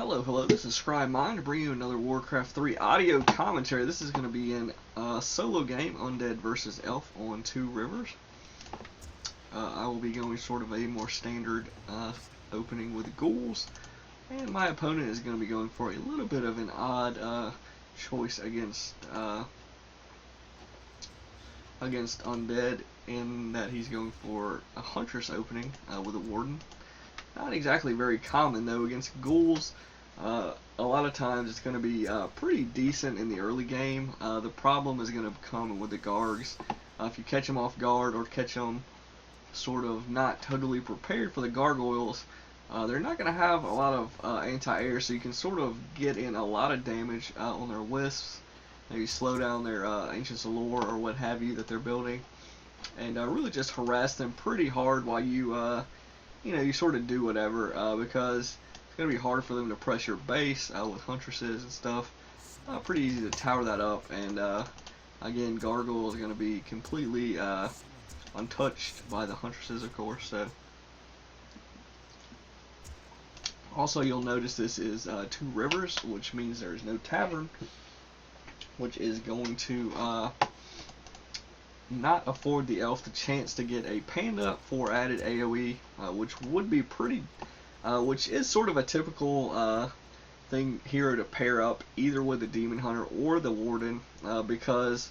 Hello, this is ScribeMind to bring you another Warcraft 3 audio commentary. This is going to be in a solo game, Undead versus Elf on 2 Rivers. I will be going sort of a more standard opening with ghouls, and my opponent is going to be going for a little bit of an odd choice against Undead, in that he's going for a Huntress opening with a Warden. Not exactly very common though against ghouls. A lot of times it's going to be pretty decent in the early game. The problem is going to come with the Gargs. If you catch them off guard or catch them sort of not totally prepared for the gargoyles, they're not going to have a lot of anti-air, so you can sort of get in a lot of damage on their wisps. Maybe slow down their Ancients of Lore or what have you that they're building, and really just harass them pretty hard while you you sort of do whatever, because it's going to be hard for them to press your base with Huntresses and stuff. Pretty easy to tower that up, and again, Gargoyle is going to be completely untouched by the Huntresses, of course. So, also you'll notice this is 2 rivers, which means there is no tavern, which is going to not afford the elf the chance to get a panda for added AoE, which would be pretty, which is sort of a typical thing here to pair up either with the Demon Hunter or the Warden, because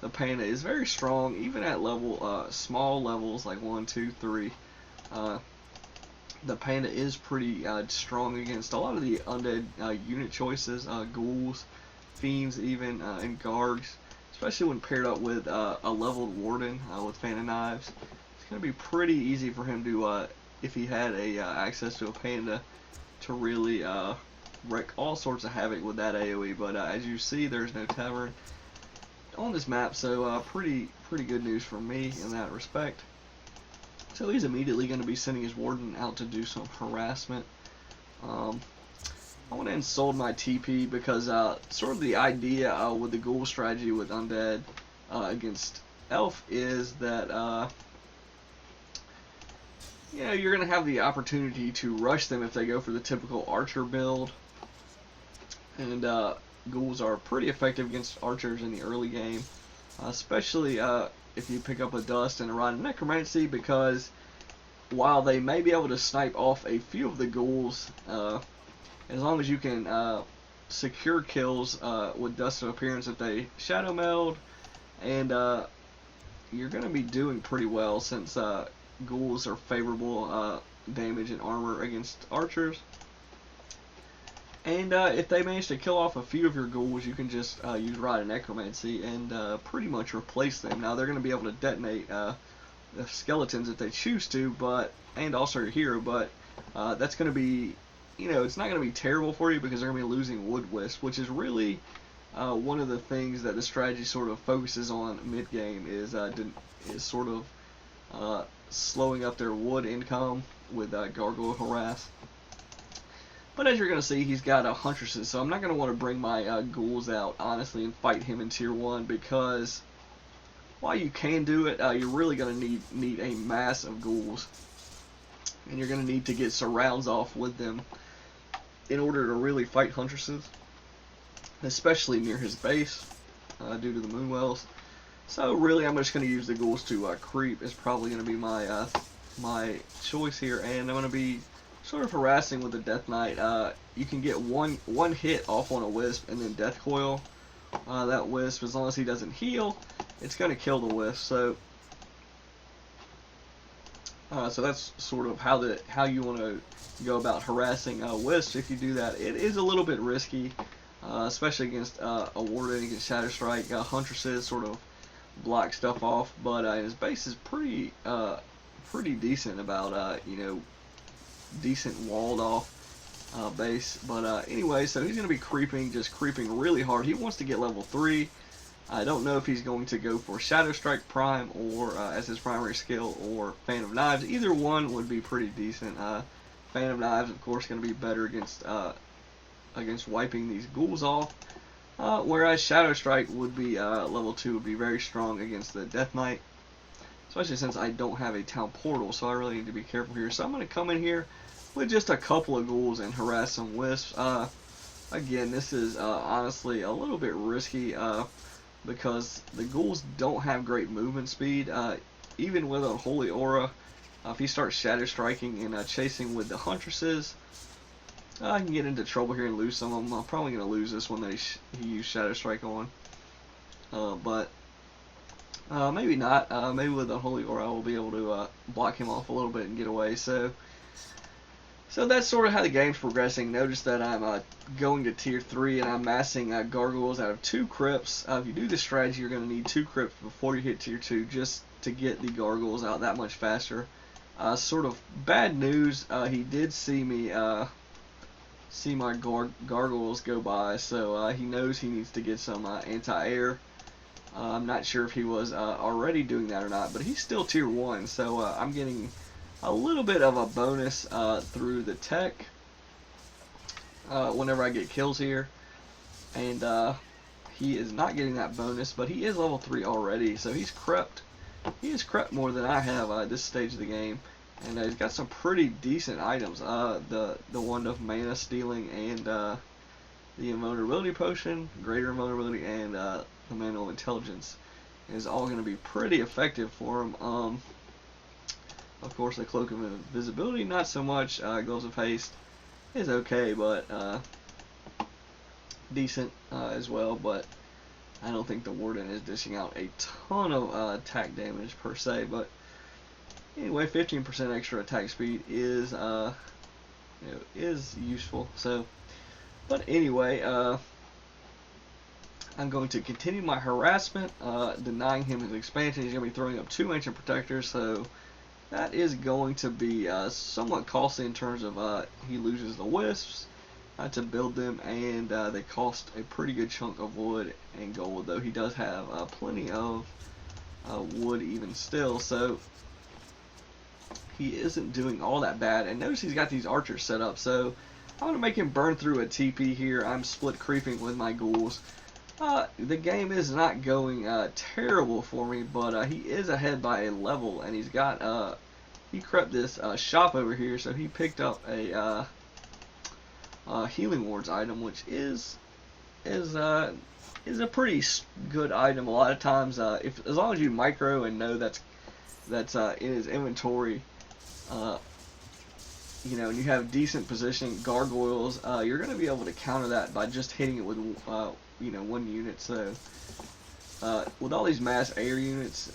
the panda is very strong even at level small levels like 1, 2, 3. The panda is pretty strong against a lot of the undead unit choices, ghouls, fiends even, and gargs. Especially when paired up with a leveled Warden with Fan of Knives. It's going to be pretty easy for him to, if he had access to a panda, to really wreak all sorts of havoc with that AoE. But as you see, there's no tavern on this map, so pretty good news for me in that respect. So he's immediately going to be sending his Warden out to do some harassment. I went ahead and sold my TP because sort of the idea with the ghoul strategy with Undead against Elf is that you're going to have the opportunity to rush them if they go for the typical Archer build, and ghouls are pretty effective against Archers in the early game, especially if you pick up a Dust and a Rod of Necromancy, because while they may be able to snipe off a few of the ghouls, as long as you can secure kills with Dust of Appearance if they Shadow Meld, and you're going to be doing pretty well since ghouls are favorable damage and armor against archers. And if they manage to kill off a few of your ghouls, you can just use Rod of Necromancy and pretty much replace them. Now they're going to be able to detonate the skeletons if they choose to, and also your hero, but that's going to be, it's not going to be terrible for you because they're going to be losing Wood Wisp, which is really one of the things that the strategy sort of focuses on mid-game, is sort of slowing up their wood income with Gargoyle Harass. But as you're going to see, he's got Huntresses, so I'm not going to want to bring my ghouls out, honestly, and fight him in Tier 1, because while you can do it, you're really going to need a mass of ghouls, and you're going to need to get surrounds off with them in order to really fight Huntresses, especially near his base, due to the Moonwells. So really, I'm just going to use the ghouls to creep. Is probably going to be my my choice here, and I'm going to be sort of harassing with the Death Knight. You can get one hit off on a Wisp and then Death Coil that Wisp. As long as he doesn't heal, it's going to kill the Wisp. So that's sort of how you want to go about harassing Wisps. If you do that, it is a little bit risky, especially against a Warden, against Shadow Strike. Huntresses sort of block stuff off, but his base is pretty decent, about decent walled off base. But anyway, so he's going to be creeping really hard. He wants to get level 3. I don't know if he's going to go for Shadow Strike Prime or as his primary skill, or Fan of Knives. Either one would be pretty decent. Fan of Knives, of course, going to be better against wiping these ghouls off, whereas Shadow Strike would be level 2, would be very strong against the Death Knight, especially since I don't have a Town Portal, so I really need to be careful here. So I'm going to come in here, with just a couple of ghouls and harass some wisps. Again, this is honestly a little bit risky because the ghouls don't have great movement speed. Even with a holy aura, if he starts shadow striking and chasing with the huntresses, I can get into trouble here and lose some of them. I'm probably going to lose this one that he used shadow strike on, but maybe not. Maybe with the holy aura, I will be able to block him off a little bit and get away. So that's sort of how the game's progressing. Notice that I'm going to tier 3 and I'm massing gargoyles out of 2 crypts. If you do this strategy, you're going to need 2 crypts before you hit tier 2 just to get the gargoyles out that much faster. Sort of bad news, he did see me see my gargoyles go by, so he knows he needs to get some anti-air. I'm not sure if he was already doing that or not, but he's still tier 1, so I'm getting a little bit of a bonus through the tech whenever I get kills here, and he is not getting that bonus, but he is level 3 already, so he's crept. He has crept more than I have at this stage of the game, and he's got some pretty decent items. The one of mana stealing and the invulnerability potion, greater invulnerability, and the manual intelligence is all going to be pretty effective for him. Of course, the cloak of invisibility, not so much. Gloves of haste is okay, but decent as well. But I don't think the warden is dishing out a ton of attack damage per se. But anyway, 15% extra attack speed is is useful. So, but anyway, I'm going to continue my harassment, denying him his expansion. He's going to be throwing up 2 ancient protectors, so that is going to be somewhat costly in terms of he loses the wisps to build them, and they cost a pretty good chunk of wood and gold, though he does have plenty of wood even still, so he isn't doing all that bad. And notice he's got these archers set up, so I'm going to make him burn through a TP here. I'm split creeping with my ghouls. The game is not going terrible for me, but he is ahead by a level, and he's got he crept this shop over here, so he picked up a healing wards item, which is a pretty good item. A lot of times, as long as you micro and know that's in his inventory, you know, and you have decent positioning, gargoyles, you're going to be able to counter that by just hitting it with you know, 1 unit. So with all these mass air units,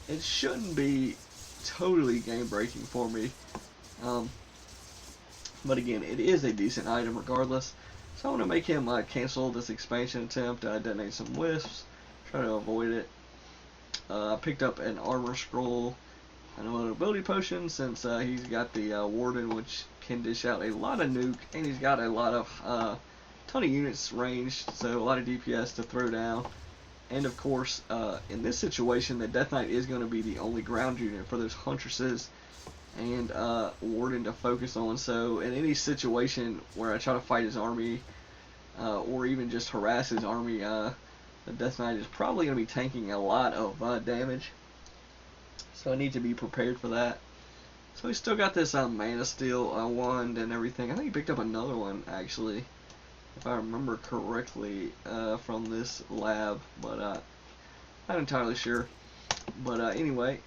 it shouldn't be totally game breaking for me, but again, it is a decent item regardless. So I want to make him cancel this expansion attempt, detonate some wisps, try to avoid it. I picked up an armor scroll and a ability potion, since he's got the warden, which can dish out a lot of nuke, and he's got a lot of ton of units ranged, so a lot of DPS to throw down. And of course, in this situation, the Death Knight is going to be the only ground unit for those huntresses and warden to focus on. So in any situation where I try to fight his army, or even just harass his army, the Death Knight is probably going to be tanking a lot of damage. So I need to be prepared for that. So he's still got this mana steal wand and everything. I think he picked up another one, actually, if I remember correctly, from this lab, but not entirely sure. But anyway,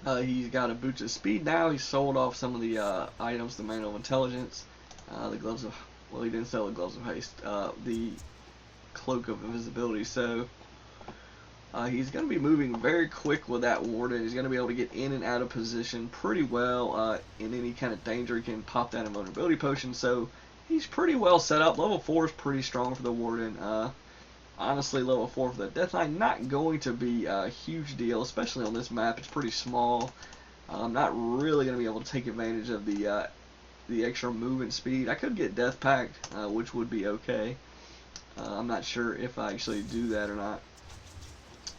he's got a boots of speed now. He sold off some of the items, the manual of intelligence, the gloves of, well, he didn't sell the gloves of haste, the cloak of invisibility. So he's going to be moving very quick with that warden. He's going to be able to get in and out of position pretty well. In any kind of danger, he can pop that invulnerability potion. So he's pretty well set up. Level 4 is pretty strong for the warden. Honestly, level 4 for the Death Knight, not going to be a huge deal, especially on this map. It's pretty small. I'm not really going to be able to take advantage of the extra movement speed. I could get Death Pact, which would be okay. I'm not sure if I actually do that or not,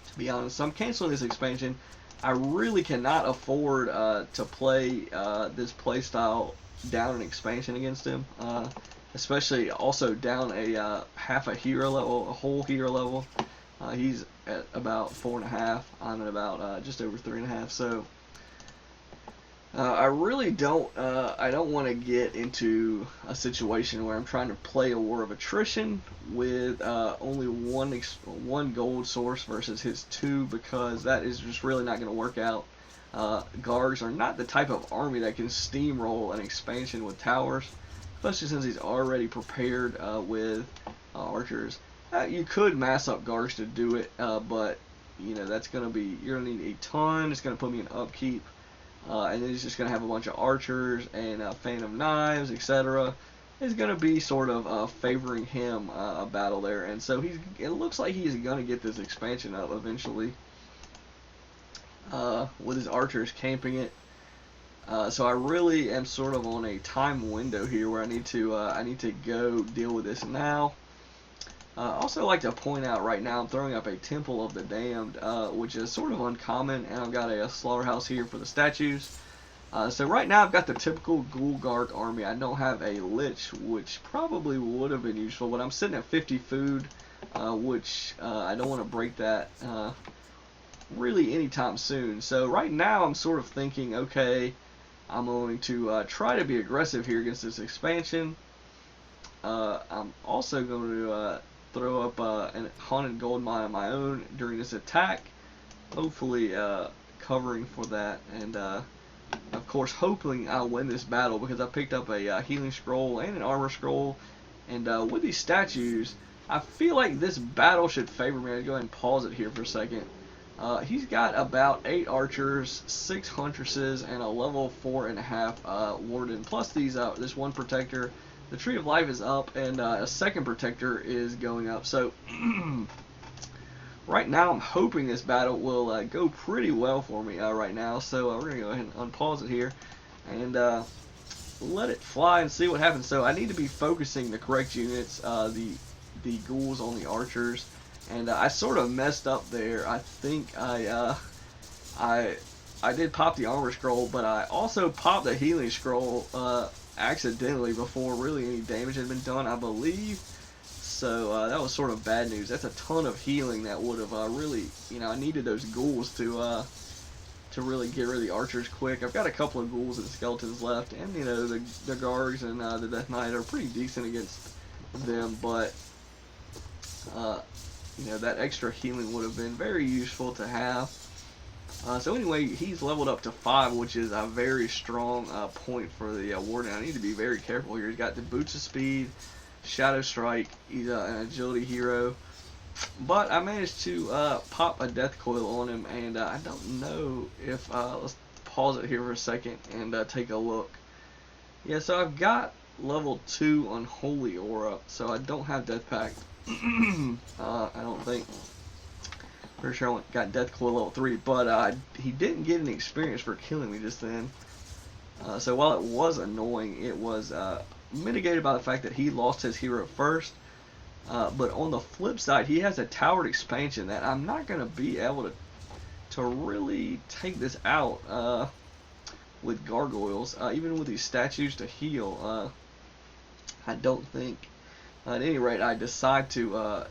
to be honest. So I'm canceling this expansion. I really cannot afford to play this playstyle down an expansion against him, especially also down a half a hero level, a whole hero level. He's at about 4.5. I'm at about just over 3.5. So I really don't. I don't want to get into a situation where I'm trying to play a war of attrition with only one gold source versus his two, because that is just really not going to work out. Gargs are not the type of army that can steamroll an expansion with towers, especially since he's already prepared with archers. You could mass up Gargs to do it, but that's going to be, you're going to need a ton. It's going to put me in upkeep. And then he's just going to have a bunch of archers and phantom knives, etc. It's going to be sort of favoring him a battle there. And so it looks like he's going to get this expansion up eventually with his archers camping it. So I really am sort of on a time window here where I need to go deal with this now. Also like to point out right now I'm throwing up a Temple of the Damned, which is sort of uncommon, and I've got a slaughterhouse here for the statues. So right now I've got the typical Ghoul Garg army. I don't have a Lich, which probably would have been useful, but I'm sitting at 50 food, which I don't want to break that really anytime soon. So right now I'm sort of thinking, okay, I'm going to try to be aggressive here against this expansion. I'm also going to throw up a haunted gold mine of my own during this attack, hopefully covering for that, and of course hoping I'll win this battle, because I picked up a healing scroll and an armor scroll, and with these statues I feel like this battle should favor me. I'll go ahead and pause it here for a second. He's got about 8 archers, 6 huntresses, and a level 4.5 warden, plus this one protector. The Tree of Life is up, and a second protector is going up. So right now I'm hoping this battle will go pretty well for me right now. So we're going to go ahead and unpause it here and let it fly and see what happens. So I need to be focusing the correct units, the ghouls on the archers. And I sort of messed up there. I think I did pop the armor scroll, but I also popped the healing scroll accidentally before really any damage had been done, I believe. So that was sort of bad news. That's a ton of healing that would have really, I needed those ghouls to really get rid of the archers quick. I've got a couple of ghouls and skeletons left, and the Gargs and the Death Knight are pretty decent against them, but that extra healing would have been very useful to have. So anyway, he's leveled up to 5, which is a very strong point for the warden. I need to be very careful here. He's got the Boots of Speed, Shadow Strike. He's an agility hero. But I managed to pop a Death Coil on him, and I don't know if... let's pause it here for a second and take a look. Yeah, so I've got level 2 Unholy Aura, so I don't have Death Pact. I don't think. Pretty sure I got Death Coil level 3, but he didn't get any experience for killing me just then. So while it was annoying, it was mitigated by the fact that he lost his hero first. But on the flip side, he has a towered expansion that I'm not going to be able to really take this out with gargoyles, even with these statues to heal. I don't think. At any rate, I decide to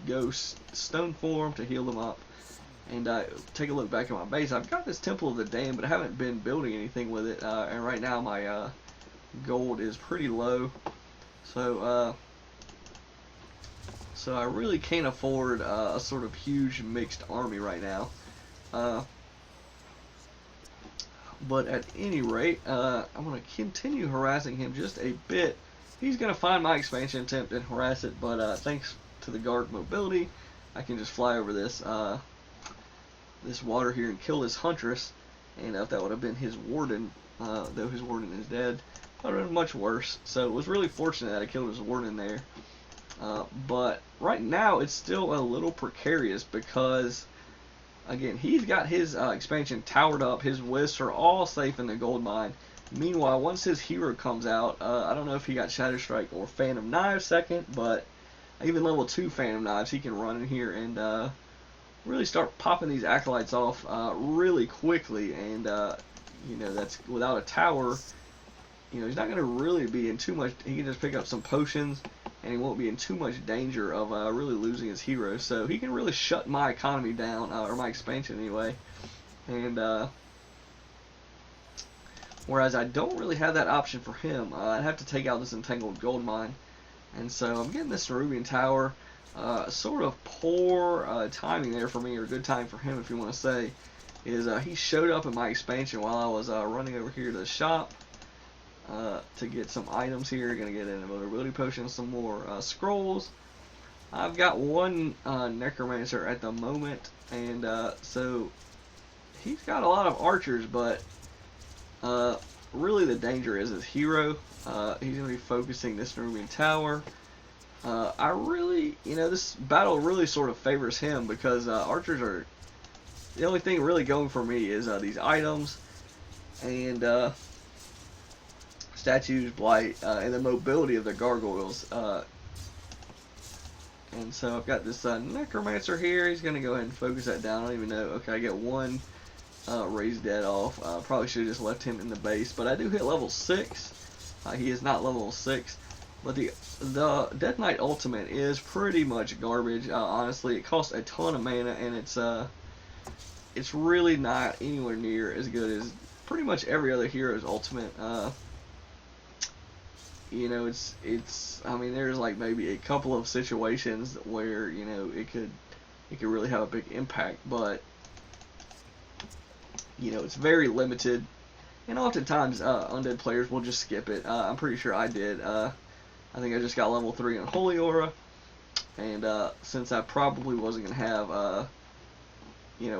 go stone form to heal them up, and take a look back at my base. I've got this Temple of the Damned, but I haven't been building anything with it, and right now my gold is pretty low, so I really can't afford a sort of huge mixed army right now. But at any rate, I'm going to continue harassing him just a bit. He's going to find my expansion attempt and harass it, but thanks to the Garg mobility, I can just fly over this this water here and kill this Huntress. And if that would have been his Warden, though his Warden is dead, that would have been much worse. So it was really fortunate that I killed his Warden there. But right now it's still a little precarious because, again, he's got his expansion towered up. His wisps are all safe in the gold mine. Meanwhile, once his hero comes out, I don't know if he got Shadow Strike or Phantom Knives second, but even level 2 Phantom Knives, he can run in here and really start popping these acolytes off really quickly. And that's without a tower. He's not going to really be in too much. He can just pick up some potions, and he won't be in too much danger of really losing his hero. So he can really shut my economy down, or my expansion anyway. And Whereas I don't really have that option for him. I'd have to take out this Entangled Gold Mine. And so I'm getting this Nerubian Tower. Sort of poor timing there for me, or good time for him if you want to say, is he showed up in my expansion while I was running over here to the shop to get some items here. Gonna get an invulnerability potion, some more scrolls. I've got one necromancer at the moment, and so he's got a lot of archers, but really the danger is his hero. He's gonna be focusing this Nerubian Tower. I really, this battle really sort of favors him because archers are the only thing really going for me is these items and statues, blight, and the mobility of the gargoyles. And so I've got this necromancer here. He's going to go ahead and focus that down. I don't even know. Okay, I get one raised dead off. Probably should have just left him in the base, but I do hit level 6. He is not level 6. But the Death Knight ultimate is pretty much garbage. Honestly, it costs a ton of mana, and it's really not anywhere near as good as pretty much every other hero's ultimate. It's I mean, there's like maybe a couple of situations where it could really have a big impact, but it's very limited, and oftentimes undead players will just skip it. I'm pretty sure I did. I think I just got level 3 on Holy Aura, and since I probably wasn't going to have,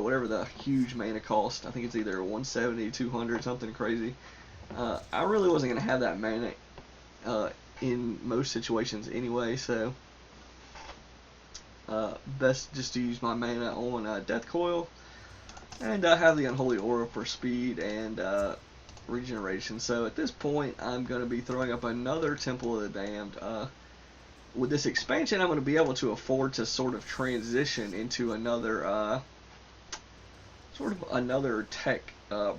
whatever the huge mana cost, I think it's either 170, 200, something crazy, I really wasn't going to have that mana in most situations anyway, so best just to use my mana on Death Coil, and have the Unholy Aura for speed and regeneration. So at this point, I'm going to be throwing up another Temple of the Damned. With this expansion, I'm going to be able to afford to sort of transition into another tech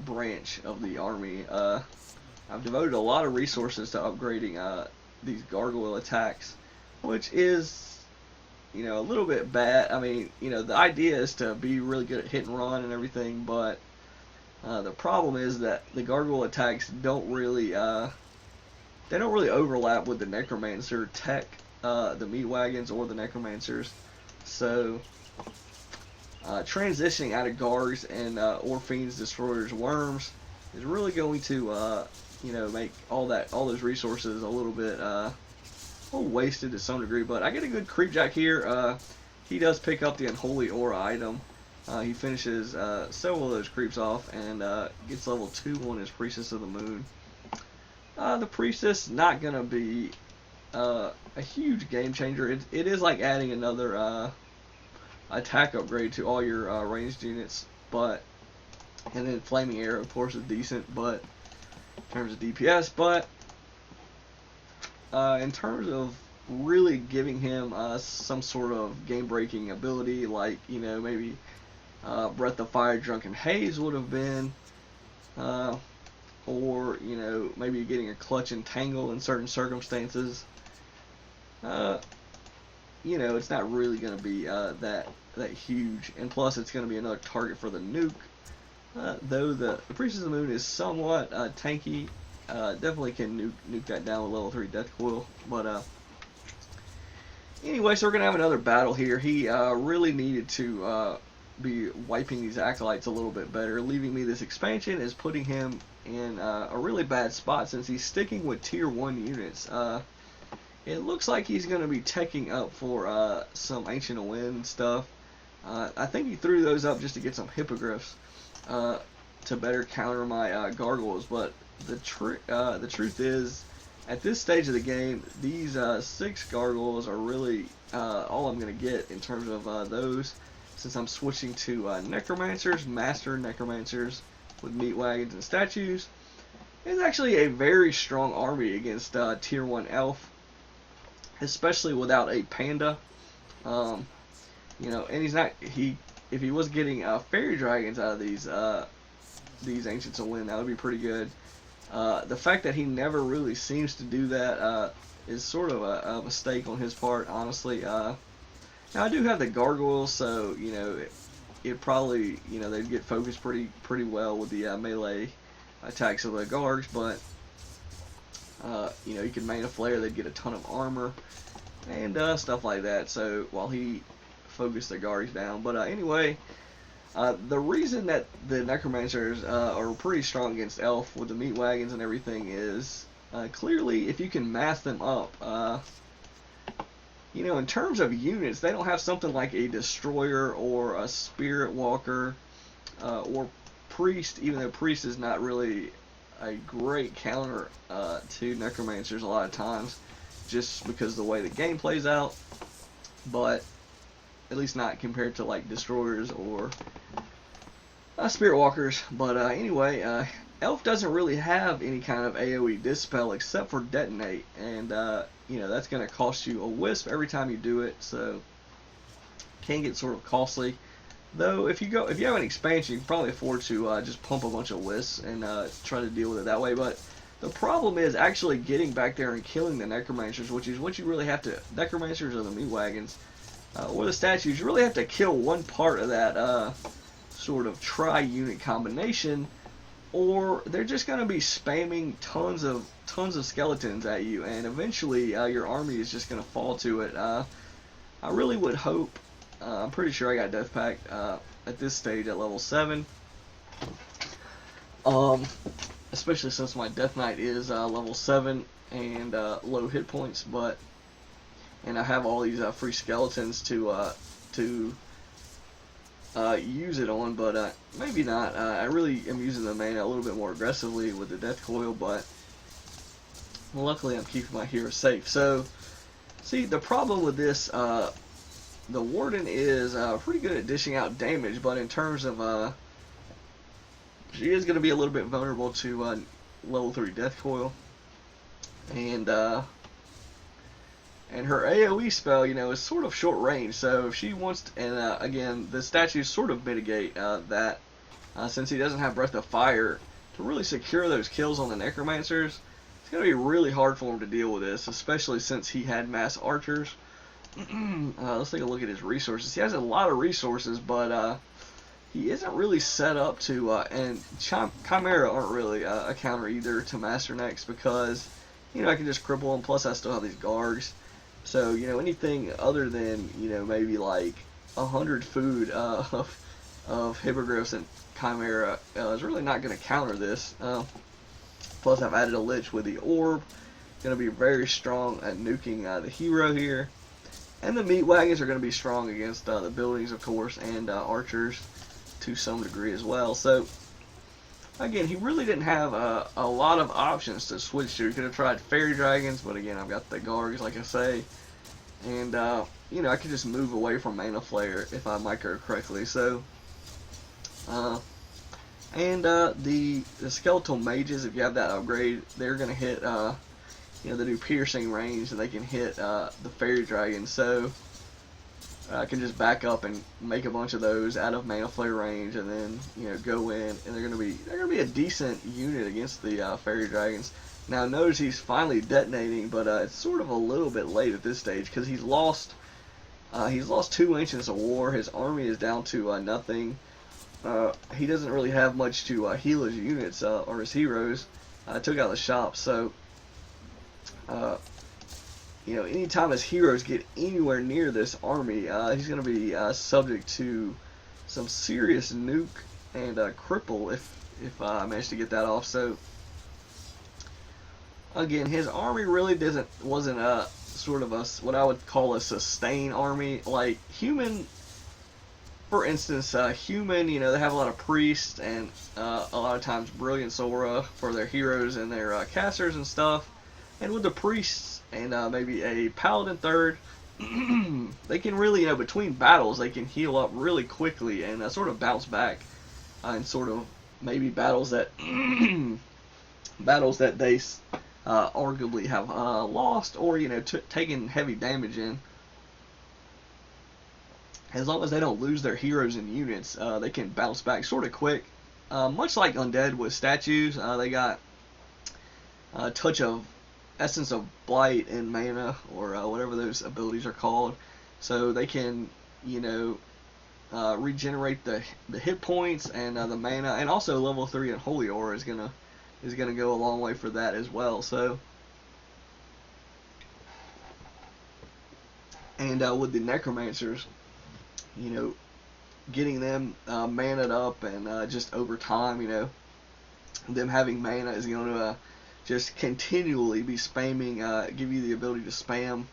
branch of the army. I've devoted a lot of resources to upgrading these gargoyle attacks, which is a little bit bad. I mean, the idea is to be really good at hit and run and everything, but the problem is that the gargoyle attacks don't really overlap with the necromancer tech, the meat wagons or the necromancers. So transitioning out of Gargs and or Fiends, Destroyers, Worms is really going to make all those resources a little bit wasted to some degree. But I get a good creepjack here. He does pick up the Unholy Aura item. He finishes several of those creeps off and gets level 2 on his Priestess of the Moon. The Priestess not gonna be a huge game changer. It is like adding another attack upgrade to all your ranged units, and then Flaming Arrow, of course, is decent, but in terms of DPS, but in terms of really giving him some sort of game-breaking ability, like maybe Breath of Fire, Drunken Haze would have been, or maybe getting a Clutch and Tangle in certain circumstances. It's not really going to be that huge, and plus it's going to be another target for the nuke. Though the Priestess of the Moon is somewhat tanky, definitely can nuke that down with level 3 Death Coil. But anyway, so we're going to have another battle here. He really needed to be wiping these acolytes a little bit better. Leaving me this expansion is putting him in a really bad spot since he's sticking with tier 1 units. It looks like he's going to be teching up for some Ancient Wind stuff. I think he threw those up just to get some hippogriffs to better counter my gargoyles, but the truth is, at this stage of the game, these 6 gargoyles are really all I'm going to get in terms of those, since I'm switching to necromancers, master necromancers with meat wagons and statues. It's actually a very strong army against tier 1 elf, especially without a panda. And he's not, if he was getting fairy dragons out of these Ancients of Wind, that would be pretty good. The fact that he never really seems to do that is sort of a mistake on his part, honestly. Now I do have the gargoyles, so it probably they'd get focused pretty well with the melee attacks of the guards, but you know, you can mana flare, they'd get a ton of armor and stuff like that. So while he focused the guards down, but anyway, the reason that the necromancers are pretty strong against elf with the meat wagons and everything is clearly if you can mass them up. You know, in terms of units, they don't have something like a destroyer or a spirit walker or priest, even though priest is not really a great counter to necromancers a lot of times, just because of the way the game plays out, but at least not compared to like destroyers or spirit walkers. But anyway, elf doesn't really have any kind of AoE dispel except for detonate, and you know, that's going to cost you a wisp every time you do it, so can get sort of costly. Though if you have an expansion, you can probably afford to just pump a bunch of wisps and try to deal with it that way. But the problem is actually getting back there and killing the necromancers, which is what you really have to. Necromancers or the meat wagons or the statues. You really have to kill one part of that sort of tri-unit combination, or they're just going to be spamming tons of skeletons at you, and eventually your army is just going to fall to it. I really would hope. I'm pretty sure I got Death Pact at this stage at level 7. Especially since my Death Knight is level 7 and low hit points, and I have all these free skeletons to use it on, but maybe not. I really am using the mana a little bit more aggressively with the Death Coil, but luckily I'm keeping my hero safe. So, see, the problem with this, the Warden is pretty good at dishing out damage, but in terms of, she is going to be a little bit vulnerable to level 3 Death Coil, and her AoE spell, you know, is sort of short range, so if she wants to, and again, the statues sort of mitigate that, since he doesn't have Breath of Fire, to really secure those kills on the necromancers, it's going to be really hard for him to deal with this, especially since he had mass archers. Let's take a look at his resources. He has a lot of resources, but he isn't really set up to, and Chimera aren't really a counter either to Master Necks, because, you know, I can just cripple them, plus I still have these guards. So, you know, anything other than, you know, maybe like 100 food of Hippogriffs and Chimera is really not going to counter this. Plus I've added a Lich with the Orb. Going to be very strong at nuking the hero here. And the meat wagons are going to be strong against the buildings, of course, and archers to some degree as well. So, again, he really didn't have a lot of options to switch to. He could have tried fairy dragons, but again, I've got the guards, like I say. And, you know, I could just move away from mana flare if I micro correctly. So, the skeletal mages, if you have that upgrade, they're going to hit, you know, they do piercing range, and they can hit the fairy dragon. So I can just back up and make a bunch of those out of mana flare range, and then, you know, go in, and they're gonna be a decent unit against the fairy dragons. Now notice he's finally detonating, but it's sort of a little bit late at this stage because he's lost 2 Ancients of War. His army is down to nothing. He doesn't really have much to heal his units or his heroes. Took out the shop, so. You know, anytime his heroes get anywhere near this army, he's going to be subject to some serious nuke and cripple if I manage to get that off. So again, his army really wasn't a sort of what I would call a sustain army. Like human, for instance, human, you know, they have a lot of priests and a lot of times Brilliant Sora for their heroes and their casters and stuff. And with the priests and maybe a paladin third, they can really, you know, between battles, they can heal up really quickly and sort of bounce back, and sort of maybe battles that they arguably have lost or, you know, taken heavy damage in. As long as they don't lose their heroes and units, they can bounce back sort of quick. Much like Undead with statues, they got a touch of Essence of Blight and Mana, or whatever those abilities are called, so they can, you know, regenerate the hit points and the mana, and also level 3 and Holy Aura is gonna is going to go a long way for that as well. So, and with the necromancers, you know, getting them mana'd up, and just over time, you know, them having mana is going to just continually be spamming, give you the ability to spam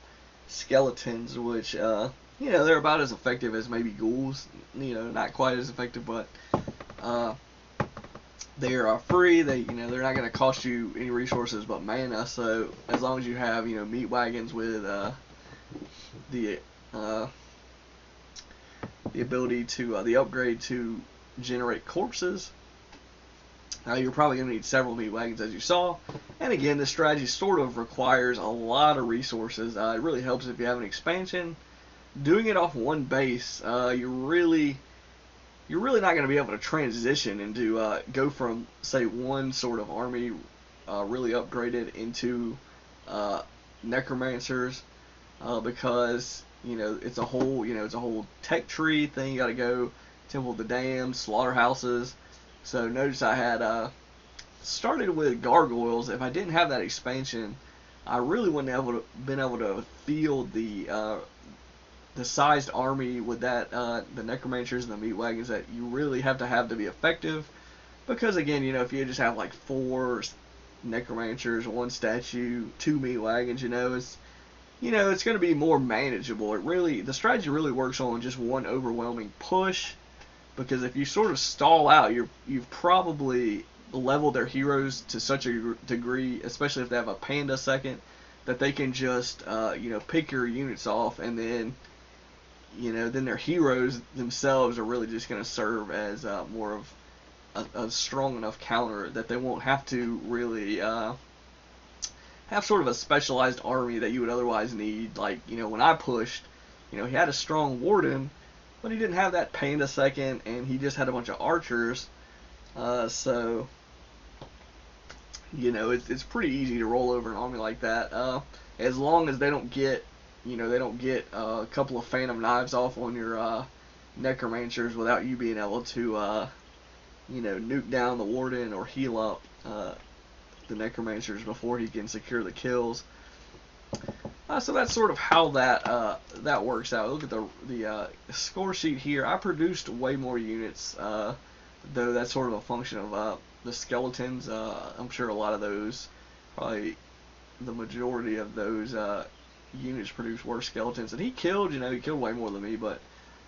skeletons, which, you know, they're about as effective as maybe ghouls. You know, not quite as effective, but they are free. They, you know, they're not going to cost you any resources but mana. So as long as you have, you know, meat wagons with the ability to the upgrade to generate corpses, you're probably going to need several meat wagons, as you saw. And again, this strategy sort of requires a lot of resources. It really helps if you have an expansion. Doing it off one base, you're really not going to be able to transition into go from, say, one sort of army really upgraded into necromancers, because, you know, it's a whole tech tree thing. You got to go Temple of the Damned, slaughterhouses. So notice I had started with gargoyles. If I didn't have that expansion, I really wouldn't have been able to field the sized army with that the necromancers and the meat wagons that you really have to be effective. Because again, you know, if you just have like 4 necromancers, 1 statue, 2 meat wagons, you know, it's going to be more manageable. The strategy really works on just one overwhelming push. Because if you sort of stall out, you've probably leveled their heroes to such a degree, especially if they have a panda second, that they can just you know, pick your units off, and then, you know, then their heroes themselves are really just going to serve as more of a strong enough counter that they won't have to really have sort of a specialized army that you would otherwise need. Like, you know, when I pushed, you know, he had a strong warden, but he didn't have that panda second, and he just had a bunch of archers. So, you know, it's pretty easy to roll over an army like that, as long as they don't get, you know, a couple of phantom knives off on your necromancers without you being able to, you know, nuke down the warden or heal up the necromancers before he can secure the kills. So that's sort of how that works out. Look at the score sheet here. I produced way more units, though that's sort of a function of the skeletons. I'm sure a lot of those, probably the majority of those units produced were skeletons. And he killed way more than me, but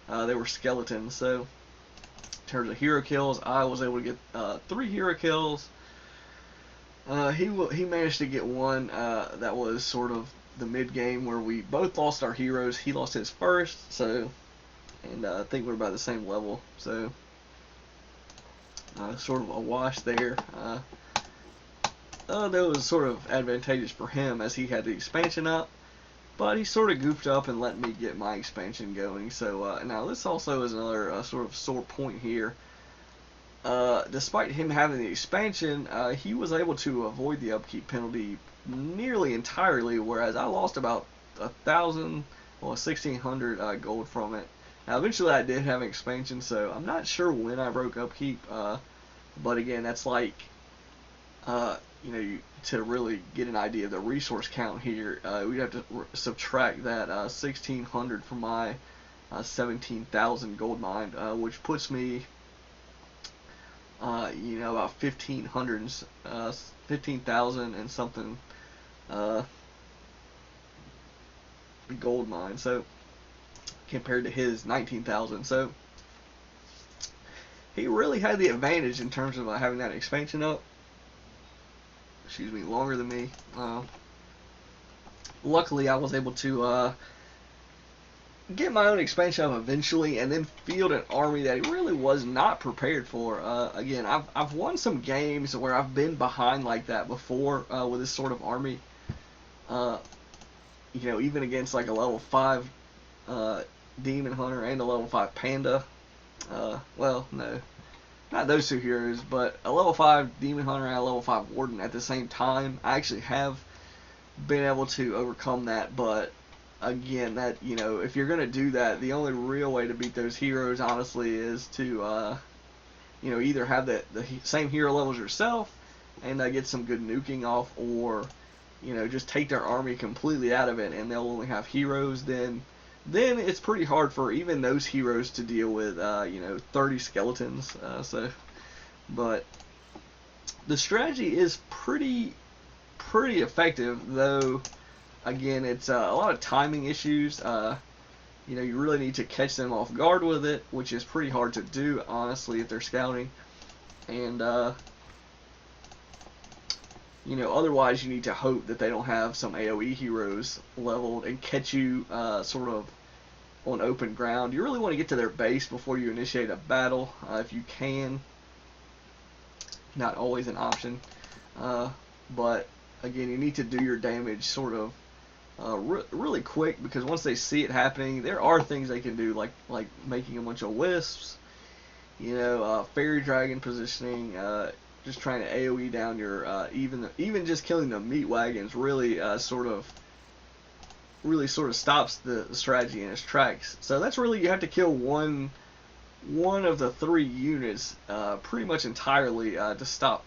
they were skeletons. So in terms of hero kills, I was able to get 3 hero kills. He managed to get one that was sort of the mid game where we both lost our heroes. He lost his first, so, and I think we're about the same level, so sort of a wash there. That was sort of advantageous for him as he had the expansion up, but he sort of goofed up and let me get my expansion going. So now this also is another sort of sore point here. Despite him having the expansion, he was able to avoid the upkeep penalty nearly entirely, whereas I lost about 1,000 or 1,600 gold from it. Now eventually I did have an expansion, so I'm not sure when I broke upkeep, but again, that's like, you know, to really get an idea of the resource count here, we'd have to subtract that 1,600 from my 17,000 gold mine, which puts me, you know, about 15,000 and something gold mine. So compared to his 19,000, so he really had the advantage in terms of having that expansion up. Excuse me, longer than me. Luckily, I was able to get my own expansion up eventually, and then field an army that he really was not prepared for. Again, I've won some games where I've been behind like that before with this sort of army. You know, even against like a level 5 Demon Hunter and a level 5 Panda. Well, no, not those 2 heroes, but a level 5 Demon Hunter and a level 5 Warden at the same time. I actually have been able to overcome that, but again, that, you know, if you're going to do that, the only real way to beat those heroes, honestly, is to, you know, either have the same hero levels yourself, and get some good nuking off, or just take their army completely out of it, and they'll only have heroes. Then it's pretty hard for even those heroes to deal with 30 skeletons. But the strategy is pretty effective, though. Again, it's a lot of timing issues. You really need to catch them off guard with it, which is pretty hard to do, honestly, if they're scouting. And otherwise you need to hope that they don't have some AoE heroes leveled and catch you sort of on open ground. You really want to get to their base before you initiate a battle, if you can. Not always an option, but again, you need to do your damage sort of really quick, because once they see it happening, there are things they can do, like making a bunch of wisps, fairy dragon positioning, just trying to AoE down your even just killing the meat wagons really sort of stops the strategy in its tracks. So that's really, you have to kill one of the 3 units pretty much entirely to stop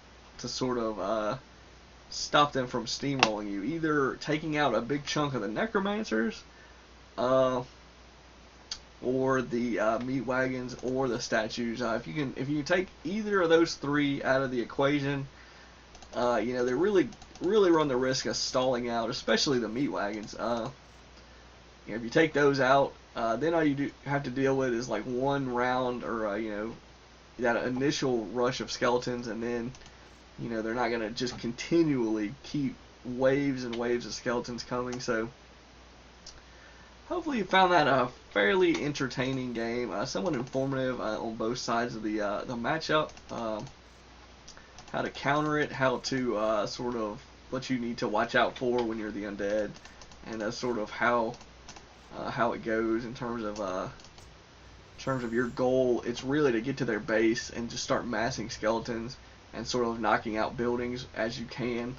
them from steamrolling you, either taking out a big chunk of the necromancers, or the meat wagons, or the statues. If you can take either of those 3 out of the equation, they really run the risk of stalling out, especially the meat wagons. If you take those out, then all you have to deal with is like one round, or that initial rush of skeletons, and then they're not going to just continually keep waves and waves of skeletons coming. So hopefully you found that a fairly entertaining game, somewhat informative on both sides of the matchup, how to counter it, how to sort of what you need to watch out for when you're the undead, and sort of how it goes in terms of your goal. It's really to get to their base and just start massing skeletons and sort of knocking out buildings as you can,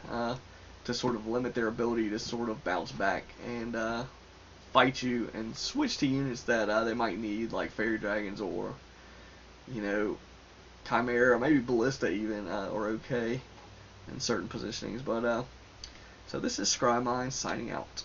to sort of limit their ability to sort of bounce back and fight you, and switch to units that they might need, like fairy dragons, or chimera, maybe ballista even, or okay in certain positionings. But so this is Scrymine signing out.